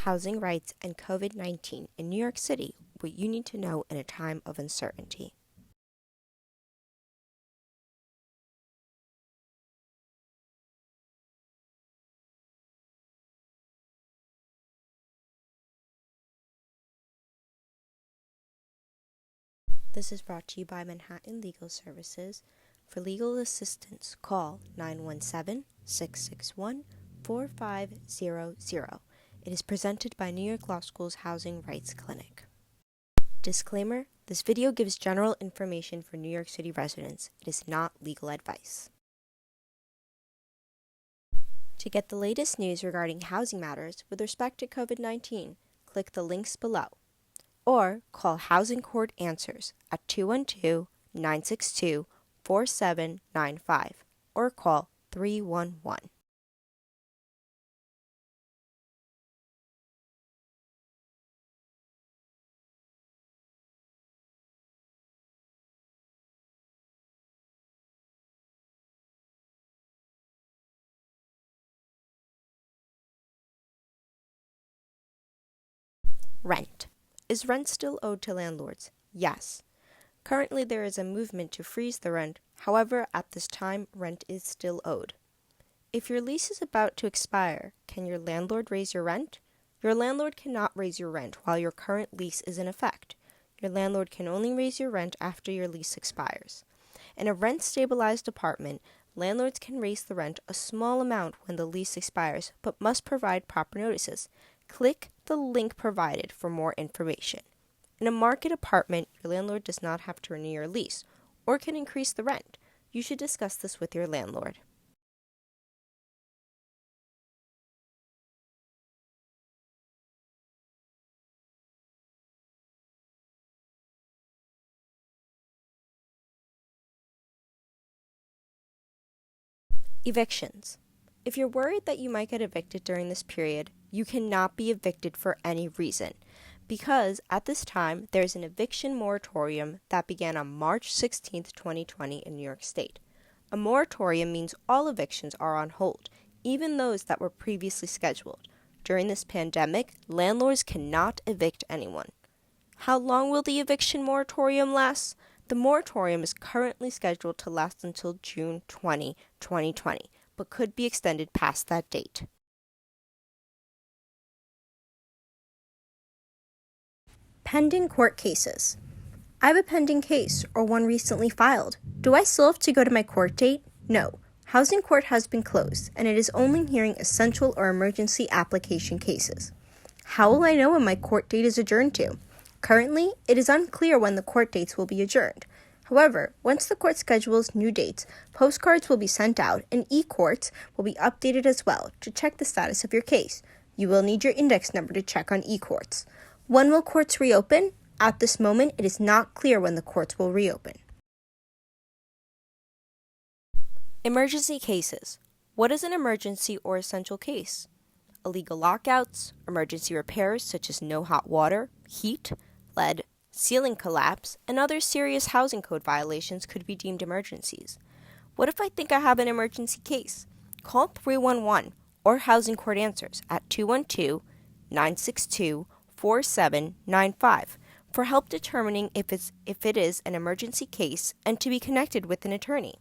housing rights, and COVID-19 in New York City, what you need to know in a time of uncertainty. This is brought to you by Manhattan Legal Services. For legal assistance, call 917-661-4500. It is presented by New York Law School's Housing Rights Clinic. Disclaimer: this video gives general information for New York City residents. It is not legal advice. To get the latest news regarding housing matters with respect to COVID-19, click the links below, or call Housing Court Answers at 212-962-4795, or call 311. Rent. Is rent still owed to landlords? Yes. Currently, there is a movement to freeze the rent. However, at this time, rent is still owed. If your lease is about to expire, can your landlord raise your rent? Your landlord cannot raise your rent while your current lease is in effect. Your landlord can only raise your rent after your lease expires. In a rent-stabilized apartment, landlords can raise the rent a small amount when the lease expires, but must provide proper notices. Click the link provided for more information. In a market apartment, your landlord does not have to renew your lease or can increase the rent. You should discuss this with your landlord. Evictions. If you're worried that you might get evicted during this period, you cannot be evicted for any reason, because at this time there's an eviction moratorium that began on March 16, 2020 in New York State. A moratorium means all evictions are on hold, even those that were previously scheduled. During this pandemic, landlords cannot evict anyone. How long will the eviction moratorium last? The moratorium is currently scheduled to last until June 20, 2020, but could be extended past that date. Pending court cases. I have a pending case or one recently filed. Do I still have to go to my court date? No. Housing court has been closed, and it is only hearing essential or emergency application cases. How will I know when my court date is adjourned to? Currently, it is unclear when the court dates will be adjourned. However, once the court schedules new dates, postcards will be sent out and e-courts will be updated as well to check the status of your case. You will need your index number to check on e-courts. When will courts reopen? At this moment, it is not clear when the courts will reopen. Emergency cases. What is an emergency or essential case? Illegal lockouts, emergency repairs such as no hot water, heat, lead, ceiling collapse, and other serious housing code violations could be deemed emergencies. What if I think I have an emergency case? Call 311 or Housing Court Answers at 212-962-4795 for help determining if it is an emergency case and to be connected with an attorney.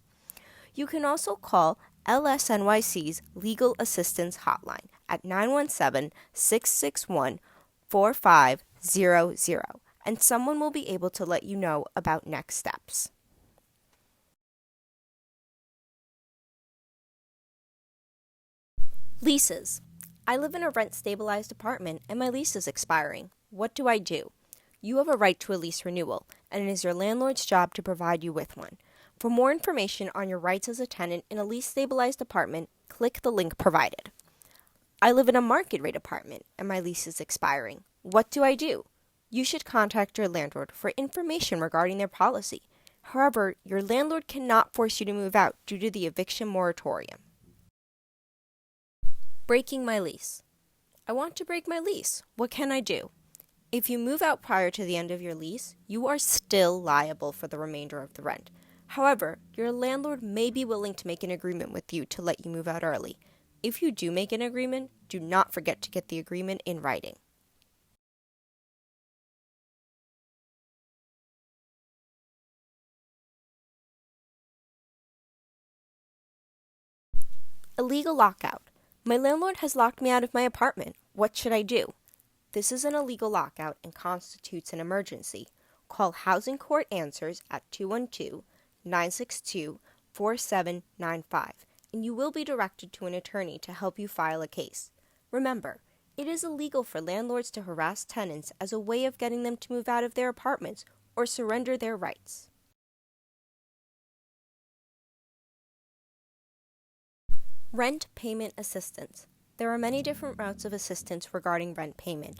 You can also call LSNYC's Legal Assistance Hotline at 917-661-4500, and someone will be able to let you know about next steps. Leases. I live in a rent-stabilized apartment and my lease is expiring. What do I do? You have a right to a lease renewal, and it is your landlord's job to provide you with one. For more information on your rights as a tenant in a lease-stabilized apartment, click the link provided. I live in a market-rate apartment and my lease is expiring. What do I do? You should contact your landlord for information regarding their policy. However, your landlord cannot force you to move out due to the eviction moratorium. Breaking my lease. I want to break my lease. What can I do? If you move out prior to the end of your lease, you are still liable for the remainder of the rent. However, your landlord may be willing to make an agreement with you to let you move out early. If you do make an agreement, do not forget to get the agreement in writing. Illegal lockout. My landlord has locked me out of my apartment. What should I do? This is an illegal lockout and constitutes an emergency. Call Housing Court Answers at 212-962-4795, and you will be directed to an attorney to help you file a case. Remember, it is illegal for landlords to harass tenants as a way of getting them to move out of their apartments or surrender their rights. Rent payment assistance. There are many different routes of assistance regarding rent payment.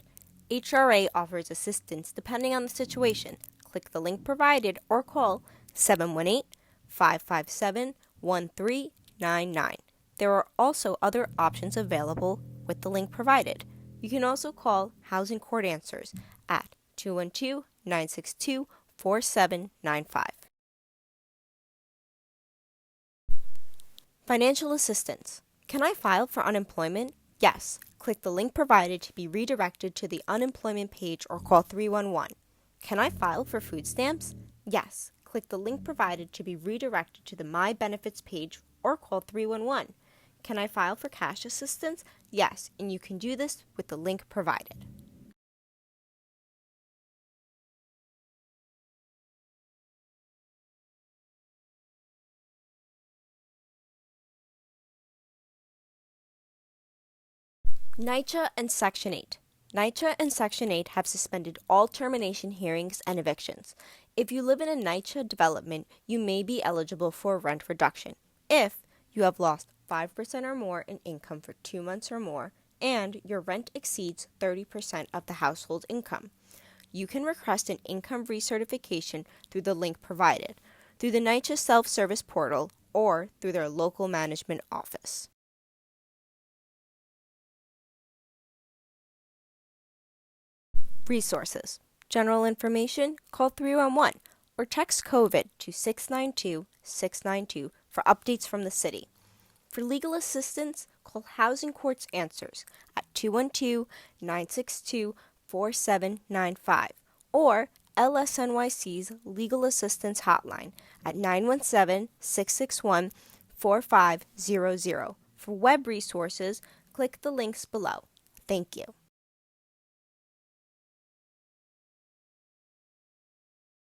HRA offers assistance depending on the situation. Click the link provided or call 718-557-1399. There are also other options available with the link provided. You can also call Housing Court Answers at 212-962-4795. Financial assistance. Can I file for unemployment? Yes. Click the link provided to be redirected to the unemployment page or call 311. Can I file for food stamps? Yes. Click the link provided to be redirected to the My Benefits page or call 311. Can I file for cash assistance? Yes, and you can do this with the link provided. NYCHA and Section 8. NYCHA and Section 8 have suspended all termination hearings and evictions. If you live in a NYCHA development, you may be eligible for a rent reduction if you have lost 5% or more in income for 2 months or more, and your rent exceeds 30% of the household income. You can request an income recertification through the link provided, through the NYCHA self-service portal, or through their local management office. Resources. General information, call 311 or text COVID to 692-692 for updates from the city. For legal assistance, call Housing Court Answers at 212-962-4795 or LSNYC's Legal Assistance Hotline at 917-661-4500. For web resources, click the links below. Thank you.